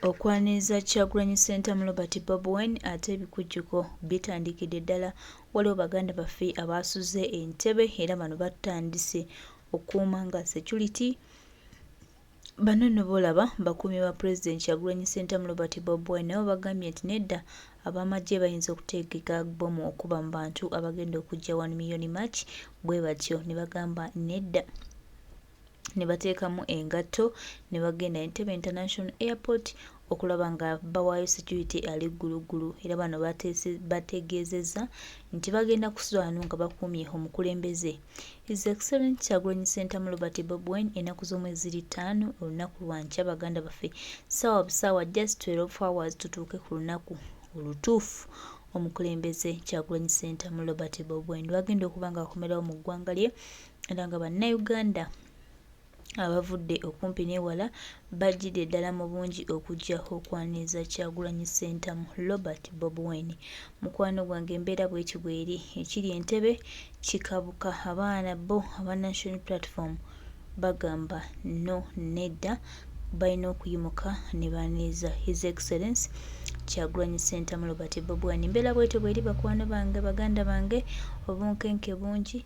Okwaniriza Kyagulanyi Ssentamu Robert Bobi Wine ate ebikujjuko bitandikidde ddala. Waliwo baganda baffe abaasuze Entebbe era bano batandise okuuma nga security. Bano nno boolaba bakuumi ba President Kyagulanyi Ssentamu Robert Bobi Wine nabo bagambye nti nedda ab'amagye bayinza okutegeka bbomu okuba mu bantu abagenda okujja 1 million March, bwe batyo ne bagamba nedda. Ne bateekamu engatto ne bagenda Entebbe International Airport okulaba nga bawaayo security ali gguluggulu era bano bategeezezza nti bagenda kusula wano nga bakuumye omukulembeze. His Excellency Kyagulanyi Ssentamu Robert Bobi Wine ennaku z'omwezi 5 olunaku lwa nkya baganda baffe ssaawa busaawa just 12 hours tutuuke ku lunaku olutuufu omukulembeze Kyagulanyi Ssentamu Robert Bobi Wine bagenda okuba nga akomerawo mu ggwanga lye era nga bannayuganda abavudde okumpi n'ewala bajjidde ddala mu bungi okujja okwaniriza Kyagulanyi Ssentamu Robert Bobi Wine. Mukwano gwange embeera bw'eti bw'eri ekiri Entebbe kikabuka abaana bo aba National Platform bagamba no nedda balina okuyimuka ne baaniriza His Excellency Kyagulanyi Ssentamu Robert Bobi Wine. Embeera bw'eti bw'eri bakwano bange baganda bange obunkenke bungi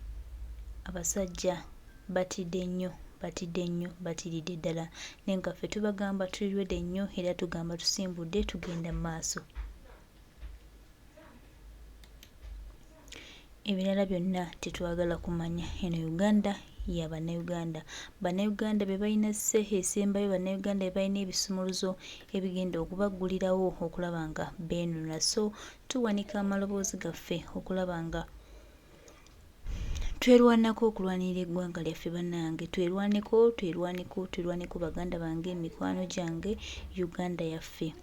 abasajja batidde nnyo. Batiridde ddala nenga ffe tubagamba tulirwedde nnyo era tugamba tusimbudde tugenda mu maaso. Ebirala byonna tetwagala kumanya. Eno Uganda ya bannayuganda. Bannayuganda be balina esembayo, bannayuganda be balina ebisumuluzo ebigenda okubaggulirawo okulaba nga beenuna. So tuwanika amaloboozi gaffe okulaba nga twerwanako okulwanirira eggwanga lyaffe bannange. Twerwaneko baganda bange, mikwano gyange, Uganda yaffe.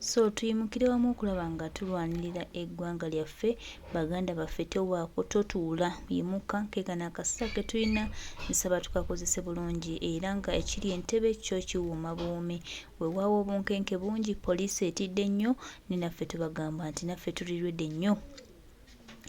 So tuyimukire wamu okulaba nga tulwanirira eggwanga lyaffe baganda baffe. Towaako totuula, yimuka nkekana akaseera ke tulina nsaba tukakozese bulungi era nga ekiri Entebbe kyo kiwuuma buwuumi. Weewaawo obunkenke bungi, poliisi etidde nnyo ne naffe tubagamba nti naffe tulirwedde nnyo.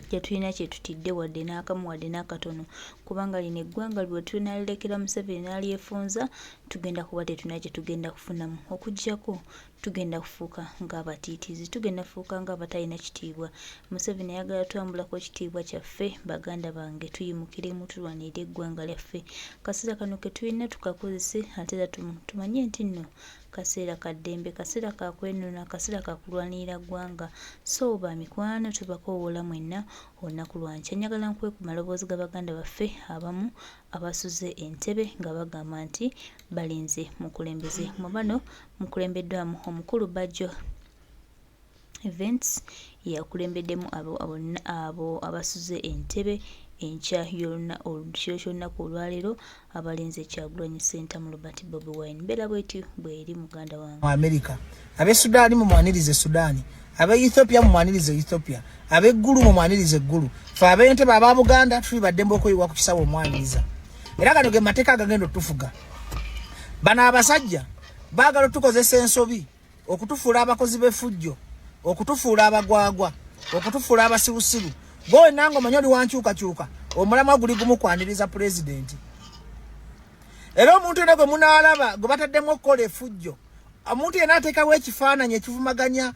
Tetulina kye tutidde wadde n'akamu wadde n'akatono kubanga lino eggwanga lwe tunalilekera Museveni n'alyefunza tugenda kuba tetulina kye tugenda kufunamu okuggyako tugenda kufuuka ng'abatiitiizi, tugenda kufuuka ng'abatalina kitiibwa. Museveni ayagala twambulako ekitiibwa kyaffe baganda bange. Tuyimukiremu tulwanirire eggwanga lyaffe. Kaseera kano ke tulina tukakozese ate era tumanye nti nno kaseera ka ddembe, kaseera ka kwenuna, kaseera ka kulwanirira ggwanga. So bamikwano tubakoowoola mwenna olunaku lwa nkya. Njagala nkuwe ku maloboozi ga baganda baffe abamu abasuze Entebbe nga bagamba nti balinze mukulembeze. Mu bano mukulembeddwamu omukulu Bajjo Events yakulembeddemu abo abasuze Entebbe enkya y'olunaku olwaleero abalinze Kyagulanyi Ssentamu Robert Bobi Wine. Mbeera bw'eti bw'eri muganda wange. Mu Amerika abe Sudaani mumwanirize Sudaani, abe Ethiopia mumwanirize Ethiopia, abe Ggulu mumwanirize Ggulu. Fe abe Entebbe aba Buganda tulibaddembe okuyiwa ku kisawo omwaniriza. Era gano ge mateeka agagenda otufuga. Bano abasajja baagala tukozesa ensobi okutufuula abakozi b'effujjo, okutufuula abagwagwa, okutufuula abasirusiru. Bowe nango omanyi oli wankyukakyuka omulamwa guli gumu kwaniriza pulezidenti. Era omuntu yenna gwe munaalaba gwe bataddemu okukola effujjo, omuntu yenna ateekawo ekifaananyi ekivumaganya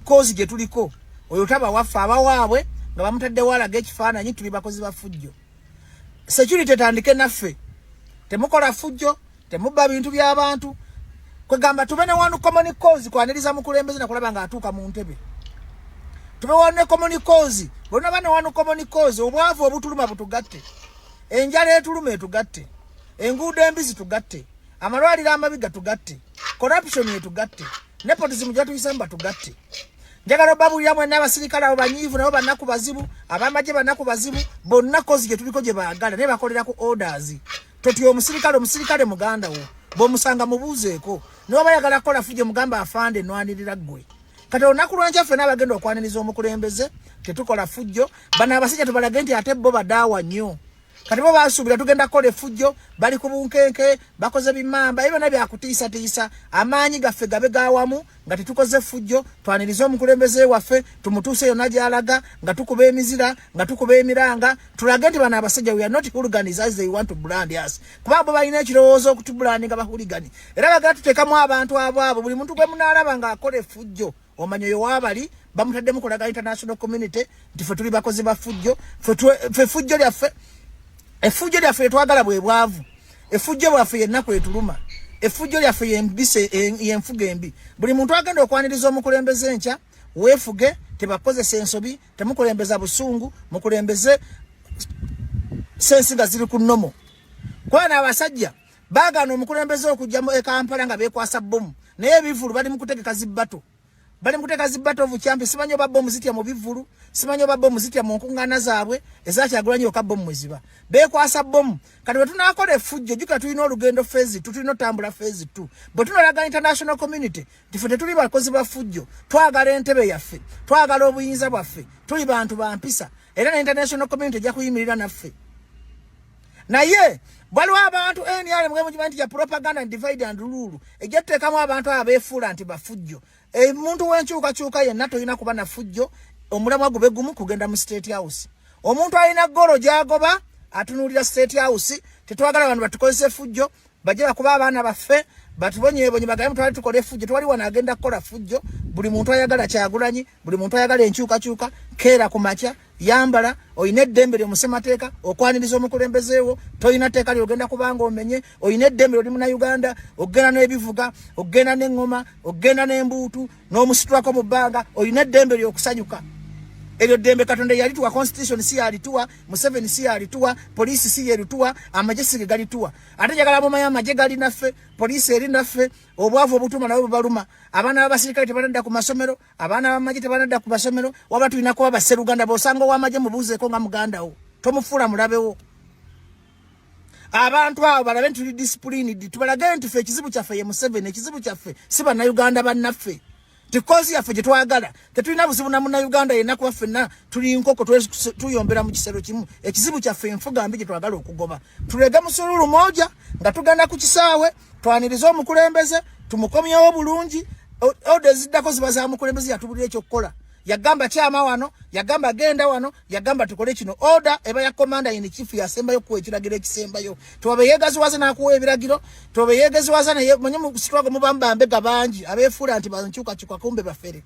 kozi gye tuliko, oyo taba waffe abawaabwe nga bamutaddewo alaga ekifaananyi tuli bakozi ba ffujjo. Security etandike naffe, temukola ffujjo, temubba bintu by'abantu. Kwegamba tube ne one common cause kwaniriza mukulembeze nakulaba nga atuuka mu Entebbe. Tube one common cause, bonna bane one common cause, obwavu obutuluma butugatte, enjala etuluma etugatte, enguudo embizi tugatte, amalwaliro amabiga tugatte, corruption etugatte, nepotism gyatuyisamba tugatte. Njagala babulira mwenna abasirikale abo banyiivu nabo bannaku bazibu, ab'amagye bannaku bazibu, bonna kozi gye tuliko gye baagala ne bakoleraku orders. Totyo omusirikale muganda wo bw'omusanga mubuuzeeko n'oba yagala kukola fujjo mugamba afande nwanirira ggwe. Kati olunaku lw'enkya ffenna abagenda okwaniriza omukulembeze tetukola fujjo. Bano abasajja tubalage nti ate bo badaawa nnyo. kati bo basubira tugenda kole fujjo bali ku bunkenke bakoze bimamba ebyo nabya kutiisa tiisa amaanyi gaffe gabe gawamu nga tetukoze fujjo twaniriza omukulembeze waffe tumutuse yonna gyalaga nga tukuba emizira nga tukuba emiranga tulage nti bano abasajja we are not hooligans as they want to brand us kuba bo balina ekirowoozo okutubulani nga bahuligani era bagala tuteekamu abantu abo buli muntu gwe munaalaba nga akole fujjo omanyo yo wabali bamutaddemu kulaga international community nti ffe tuli bakozi ba fujjo ffe fujjo lyaffe efujjo lyaffe twagala bwe bwavu efujjo bwaffe yennaku etuluma efujjo lyaffe yembise yenfuga embi buli muntu agenda okwaniriza omukulembeze nkya weefuge tebakozesa ensobi temukulembeza busungu mukulembeze sensi nga ziri ku nnomo kwana abasajja baagana omukulembeze okujja e Kampala nga beekwasa bbomu naye ebivulu bali mu kutegeka zibbato bali mukuteka zibbato obukyampi simanyo babbo muzitya mu bivulu simanyo babbo muzitya mu nkungana zaabwe ezakyagulanye okabbo mweziba beekwasa bbomu kati bwe tunaakola effujjo jjuka tulina olugendo phase 2 tulina otambula phase 2 bwe tunalaga international community tife tetuli bakozi ba fujjo twagala Entebbe yaffe twagala obuyinza bwaffe tuli bantu bampisa era na international community ejja kuyimirira naffe naye waliwo abantu NRM mugimanti ya propaganda and divide and rule ejja tuteekamu abantu abeefuula nti bafujjo omuntu w'enkyukakyuka yenna tolina kuba na fujjo omulamwa gube gumu kugenda mu state house omuntu alina golo gy'agoba atunuulira state house tetwagala abantu batukozese fujjo bajja bakuba abaana baffe batubonyeebonye bagaye twali tukole fujjo twali wana agenda kukola fujjo buli muntu ayagala Kyagulanyi buli muntu ayagala enkyukakyuka keera ku makya yambala oyina eddembe ly'omusemateeka okwaniriza omukulembezeewo toyina tteeka lyogenda kubanga omenye oyina eddembe ly'oli Munnayuganda ogenda n'ebivuga ogenda n'eŋŋoma ogenda n'embuutu n'omusitwako mu bbanga oyina eddembe ly'okusanyuka eryo ddembe Katonda yalituwa constitution si yalituwa Museveni si yalituwa poliisi si yalituwa amagye si galituwa ate njagala mumanya amagye gali naffe poliisi eri naffe obwavu obutuma nabo bubaluma abaana b'abasirikale tebanadda ku masomero abaana b'amagye tebanadda ku masomero waba tulina kuba basseruganda b'osanga ow'amagye mubuuzeeko nga mugandawo tomufuula mulabewo abantu abo balabe nti tuli disciplined tubalage nti ffe ekizibu kyaffe ye Museveni ekizibu kyaffe si bannayuganda bannaffe tikozi yaffe gye twagala tetulina buzibu na Munnayuganda yenna kuba ffenna tuli nkoko tuyombera mu kisero kimu ekizibu kyaffe enfuga mbi gye twagala okugoba tulege musululu moja nga tugenda ku kisaawe twaniriza omukulembeze tumukomyewo bulungi ode ziddako ziba za mukulembeze yatubulira ekyokukola yagamba kyama wano yagamba genda wano yagamba tukole kino order eba ya commander in chief yasembayo ku ekiragiro ekisembayo tobe yegaziwaza nakuwa ebiragiro tobe yegaziwaza naye manye mu struggle mubamba mbega bangi abefuula nti banchuka chukwa kumbe bafere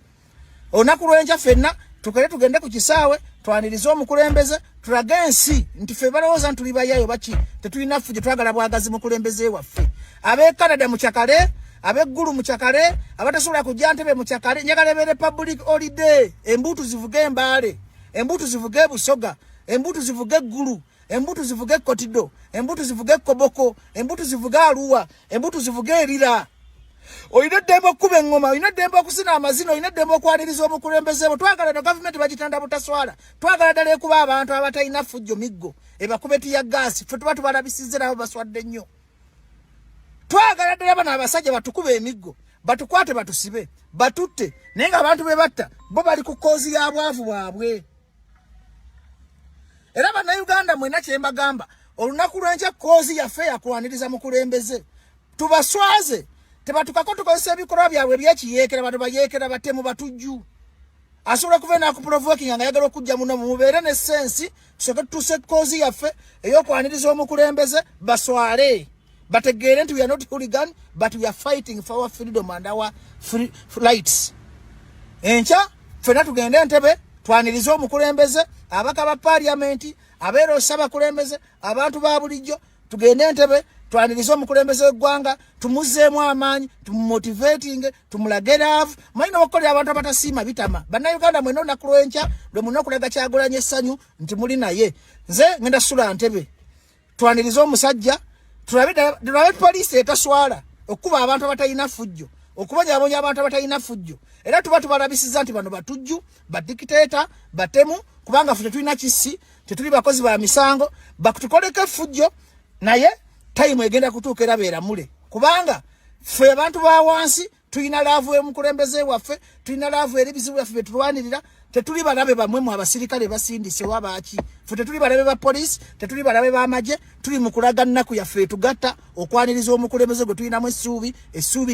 onakulwenja fenna tukole tugende ku kisaawe twaniriza omukulembeze tulagensi nti fe balowooza ntuli bayayo baki tetulina fuje twagala bwagazi mukulembeze waffe abe Canada mu kyakale abeggulu mu kyakale abatasobola kujja Entebbe mu kyakale njagala ebe public holiday embutu zivuge embaale embutu zivuge Busoga embutu zivuge Ggulu embutu zivuge Kotido embutu zivuge Koboko embutu zivuge Arua embutu zivuge Erira oyina eddembe okuba eŋŋoma oyina eddembe okusina amazina oyina eddembe okwaniriza omukulembezeebo twagala no gavumenti bagitanda butaswala twagala ddala ekuba abantu abatalina fujjo miggo ebakubeti ya gaasi ffe tuba tubalabisizze nabo baswadde nnyo twagala ddala bano abasajja batukuba emiggo batukwate batusibe batutte naye nga abantu be batta bo bali ku koozi ya bwavu bwabwe era bannayuganda mwena kye mbagamba olunaku lw'enkya koozi yaffe yakwaniriza mukulembeze tubaswaze tebatukako tukozesa ebikolwa byabwe ebyekiyeekera bantu bayeekera batemu batujju asobola kuba nakuprovoking nga yagala okujja muno mubeere ne sensi tusoke tutuse koozi yaffe ey'okwaniriza omukulembeze baswale bategeere nti we are not hooligan but we are fighting for our freedom and our rights enkya ffenna tugende Entebbe twaniriza omukulembeze abaka ba parliament abeera ossabakulembeze abantu ba bulijjo tugende Entebbe twaniriza omukulembeze w'eggwanga tumuzeemu amaanyi tumumotivating tumulage laavu malina okukolera abantu abatasiima bitama bannayuganda mwena olunaku lw'enkya lwe mulina okulaga Kyagulanyi essanyu nti muli naye nze ngenda sula Entebbe twaniriza omusajja tulabe poliisi etaswala okuba abantu abatalina fujjo okubonyabonya abantu abatalina fujjo era tuba tubalabisiza nti bano batujju badikiteeta batemu kubanga ffe tetulina kisi tetuli bakozi ba misango bakutukoleko fujjo naye time egenda kutuuka era beeramule kubanga ffe abantu ba wansi tulina laavu emukulembeze waffe tulina laavu eri bizibu byaffe byetulwanirira Tetuli balabe bamwe mu abasirikale basindise wabaki. Fe tetuli balabe ba police, tetuli balabe ba Amagye, tuli mu kulaga nnaku yaffe tugatta okwaniriza omukulembeze gwe tulina mu essuubi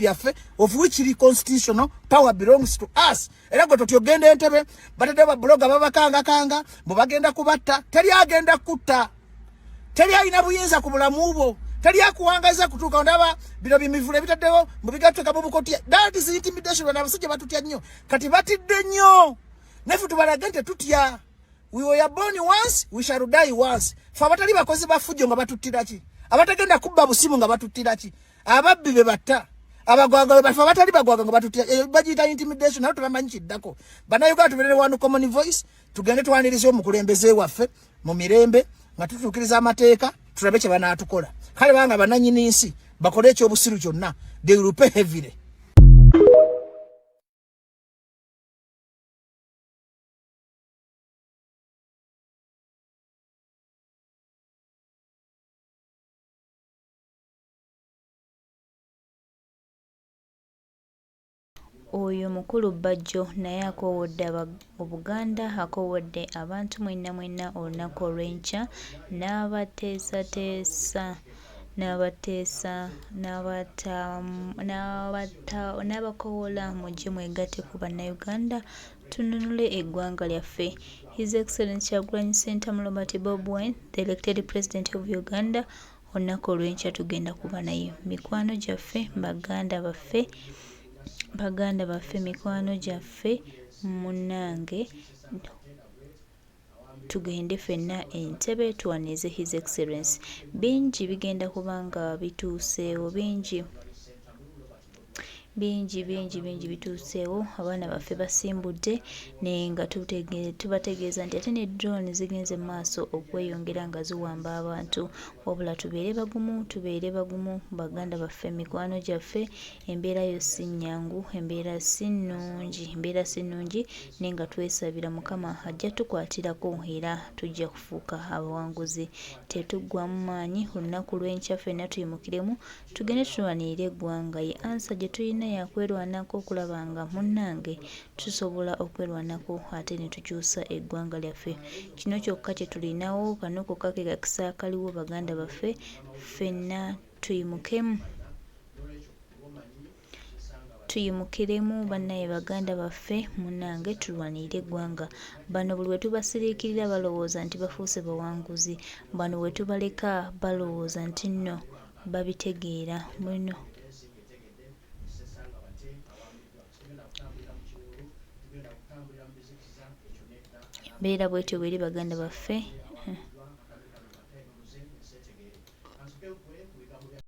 lyaffe of which the constitutional power belongs to us. Era gwe totyogenda Entebbe batadde ba bloga babakanga mu bagenda kubatta, teri agenda kutta. Teri alina buyinza ku bulamu bwo. Teri akuwangaza kutuuka ndaba bino bimivule bitaddewo mu bigatweka mu bukoti. That is intimidation na abasajja batutya nnyo. Kati batidde nnyo. Nefu tubalaga nti tutya. We were born once, we shall die once. Fa batali bakozi bafujjo nga batuttira ki? Abatagenda kubba busimu nga batuttira ki? Ababbi be batta. Abagwaga bafa batali bagwaga nga batuttira. Bagiyita intimidation nayo tubamanyi kiddako. Bannayuganda tubeerere wano common voice, tugende twaniriza omukulembeze waffe mu mirembe nga tutuukiriza amateeka, tulabe kye banaatukola. Kale banga bannannyini nsi bakole ekyobusiru kyonna. They will pay heavily. Oyo mukulu Bajjo naye akowodde Obuganda, akowodde abantu mwenna olunaku olw'enkya n'abakoola mujje mwegatte ku bannayuganda tununule eggwanga lyaffe. His Excellency Kyagulanyi Ssentamu Robert Bobi Wine, the elected president of Uganda, olunaku olw'enkya tugenda kuba naye. Mikwano gyaffe, Baganda baffe, mikwano gyaffe, munnange, tugende ffenna Entebbe tuwanize His Excellency. Bingi bigenda kubanga bituuseewo, bingi bituuseewo. Abaana baffe basimbudde naye nga tubategeeza nti ate ne drone zigenze maaso okweyongera nga ziwamba abantu. Wabula tubeere bagumu Baganda baffe, mikwano gyaffe. Embeera yo si nnyangu, embeera si nnungi naye nga twesabira Mukama ajja tukwatirako era tujja kufuuka abawanguzi. Tetuggwamu maanyi, olunaku lw'enkya ffenna tuyimukiremu tugende tulwanirire eggwanga. Ye ansa gye tulina yakwerwanako okulaba nga munnange tusobola okwerwanako ate ne tukyusa eggwanga lyaffe. Kino kyokka kye tulinawo, kano kokka ke kakisa akaliwo. Baganda baffe ffenna tuyimukiremu bannaye. Baganda baffe munnange tulwanirire eggwanga. Bano buli we tubasiriikirira balowooza nti bafuuse bawanguzi. Bano we tubaleka balowooza nti nno babitegeera. Muno embeera bwetyo bweri Baganda baffe.